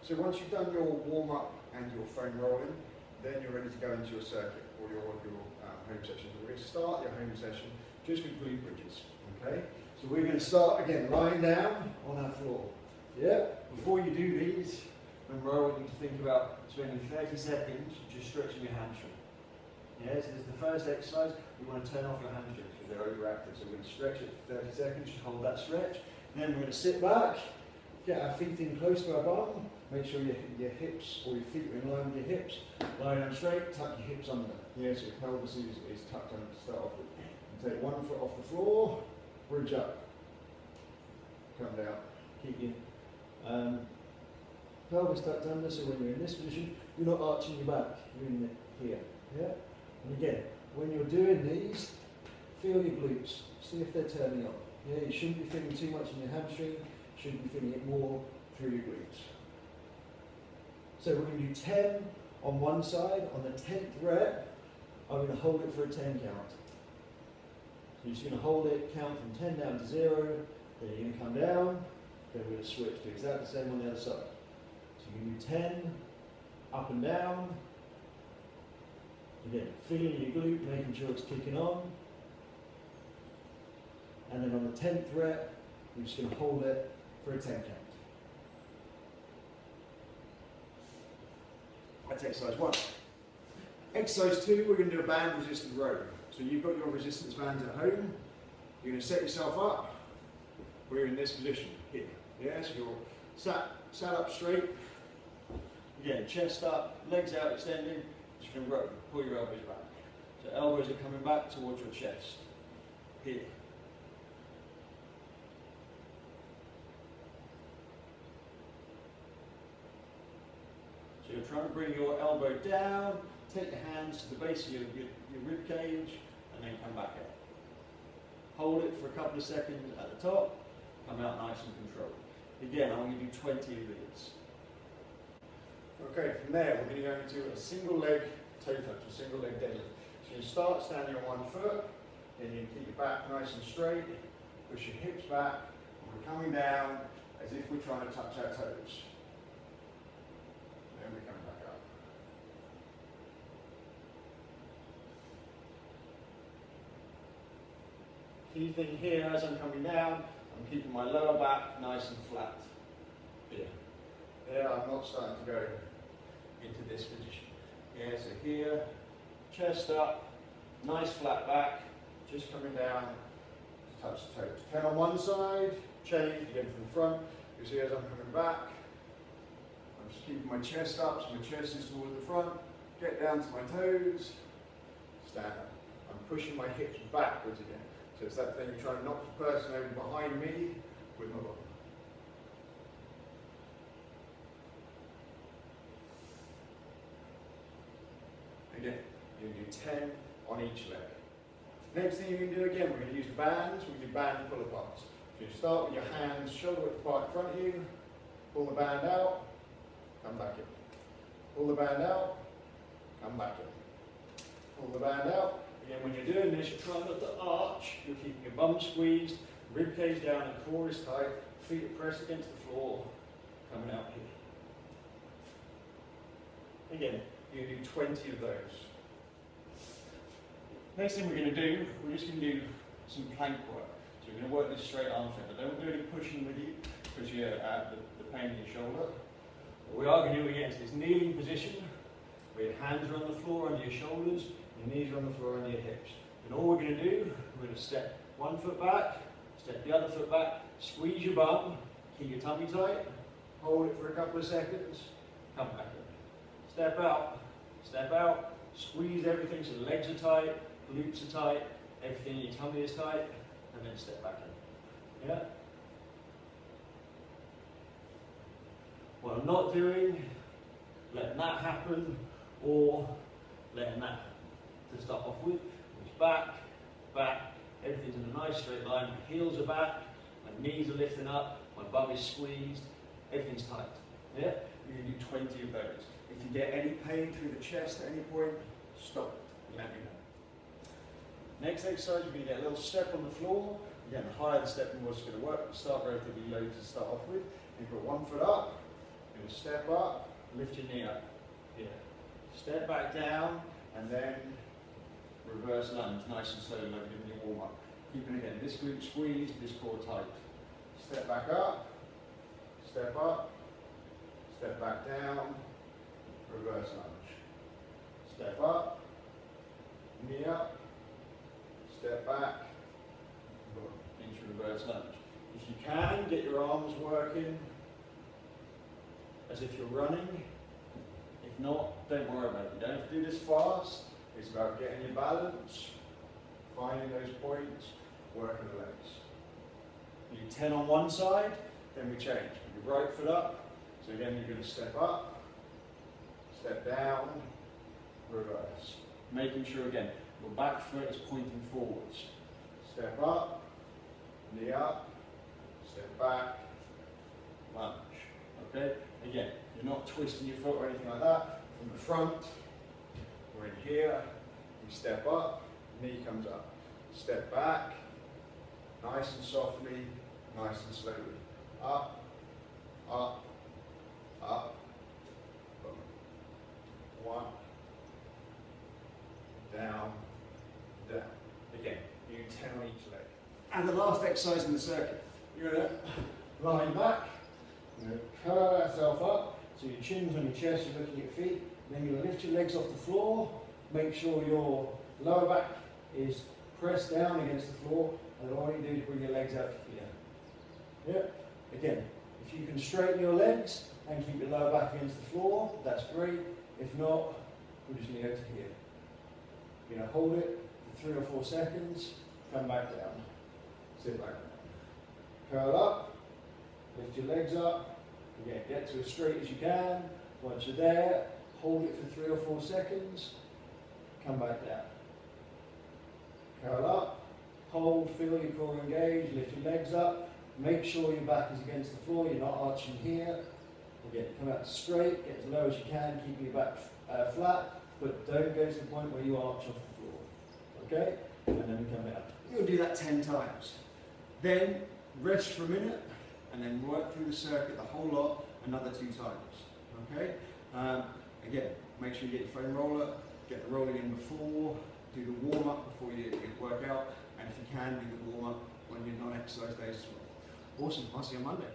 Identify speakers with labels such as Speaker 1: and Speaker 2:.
Speaker 1: So once you've done your warm-up and your foam rolling, then you're ready to go into your circuit or your home session. So we're going to start your home session just with glute bridges, okay? So we're going to start, again, lying down on our floor. Yeah? Before you do these, remember I want you to think about spending 30 seconds just stretching your hamstring. Yes, this is the first exercise. We want to turn off your hamstrings because they're overactive. So we're going to stretch it for 30 seconds, just hold that stretch. Then we're going to sit back, get our feet in close to our bum, make sure your hips or your feet are in line with your hips. Lie down straight, tuck your hips under. Yes, your pelvis is tucked under to start off with. And take one foot off the floor, bridge up, come down. Keep your pelvis tucked under, so when you're in this position, you're not arching your back, you're in here. Yeah? And again, when you're doing these, feel your glutes, see if they're turning on. Yeah, you shouldn't be feeling too much in your hamstring, you should be feeling it more through your glutes. So we're going to do 10 on one side. On the 10th rep, I'm going to hold it for a 10 count. So you're just going to hold it, count from 10 down to 0, then you're going to come down, then we're going to switch, do exactly the same on the other side. So you can do 10, up and down. Again, feeling your glute, making sure it's kicking on. And then on the 10th rep, we're just going to hold it for a 10 count. That's exercise 1. Exercise 2, we're going to do a band resisted row. So you've got your resistance bands at home. You're going to set yourself up. We're in this position here. Yeah, so you're sat up straight. Again, chest up, legs out, extending. Just going to row. Pull your elbows back. So elbows are coming back towards your chest. Here. So you're trying to bring your elbow down, take your hands to the base of your rib cage, and then come back out. Hold it for a couple of seconds at the top, come out nice and controlled. Again, I'm going to do 20 of these. Okay, from there we're going to go into a single leg toe touch, a single leg deadlift. So you start standing on one foot, then you keep your back nice and straight, push your hips back, and we're coming down as if we're trying to touch our toes. Then we come back up. Key thing here, as I'm coming down, I'm keeping my lower back nice and flat. Here. There, I'm not starting to go into this position. Yeah, so here, chest up, nice flat back, just coming down to touch the toes. 10 on one side, change, again from the front. You see as I'm coming back, I'm just keeping my chest up, so my chest is towards the front. Get down to my toes, stand up. I'm pushing my hips backwards again. So it's that thing of trying to knock the person over behind me with my body. Again, you're going to do 10 on each leg. Next thing you're going to do again, we're going to use the bands. We're going to do band pull aparts. So you start with your hands shoulder width apart in front of you, pull the band out, come back in. Pull the band out, come back in. Pull the band out. Again, when you're doing this, you're trying not to arch. You're keeping your bum squeezed, rib cage down and core is tight, feet are pressed against the floor, coming out here. Again, you're going to do 20 of those. Next thing we're going to do, we're just going to do some plank work. So we're going to work this straight arm thing, but don't do any pushing with you because you add the pain in your shoulder. What we are going to do again is this kneeling position where your hands are on the floor under your shoulders, your knees are on the floor under your hips. And all we're going to do, we're going to step one foot back, step the other foot back, squeeze your bum, keep your tummy tight, hold it for a couple of seconds, come back in. Step out, squeeze everything so the legs are tight, glutes are tight, everything in your tummy is tight, and then step back in. Yeah? What I'm not doing, letting that happen, or letting that to start off with, is back, everything's in a nice straight line, my heels are back, my knees are lifting up, my bum is squeezed, everything's tight. Yeah? You're going to do 20 of those. If you get any pain through the chest at any point, stop it. Let me know. Next exercise, we're going to get a little step on the floor. Again, the higher the step, the more it's going to work. Start relatively low to start off with. You put one foot up, You're going to step up, lift your knee up. Here. Step back down, and then reverse lunge, nice and slow, like you're doing your warm up. Keeping again, this glute squeeze, this core tight. Step back up, step back down, reverse lunge. Step up, knee up, step back, into reverse lunge. If you can, get your arms working as if you're running. If not, don't worry about it. You don't have to do this fast. It's about getting your balance, finding those points, working the legs. You do 10 on one side, then we change. Put your right foot up. So again, you're going to step up, step down, reverse. Making sure again, your back foot is pointing forwards. Step up, knee up, step back, lunge. Okay? Again, you're not twisting your foot or anything like that. From the front, we're in here, we step up, knee comes up. Step back, nice and softly, nice and slowly. Up, up, up, boom. 1, down, down. Again, you do 10 on each leg. And the last exercise in the circuit, you're going to lie back, you're going to curl yourself up, so your chin's on your chest, you're looking at your feet, then you're going to lift your legs off the floor, make sure your lower back is pressed down against the floor, and then all you do is bring your legs out to here. Yep. Again, if you can straighten your legs and keep your lower back against the floor, that's great. If not, we're just going to go to here. You're going to hold it for 3 or 4 seconds, come back down, sit back down. Curl up, lift your legs up, again, get to as straight as you can. Once you're there, hold it for 3 or 4 seconds, come back down. Curl up, hold, feel your core engage, lift your legs up, make sure your back is against the floor, you're not arching here. Again, come out straight, get as low as you can, keep your back flat, but don't go to the point where you arch off the floor. Okay? And then we come down. You'll do that 10 times. Then rest for a minute, and then work through the circuit, the whole lot, another 2 times. Okay? Again, make sure you get your foam roller, get the rolling in before, do the warm up before you work out, and if you can, do the warm up when you're non-exercise days as well. Awesome, I'll see you on Monday.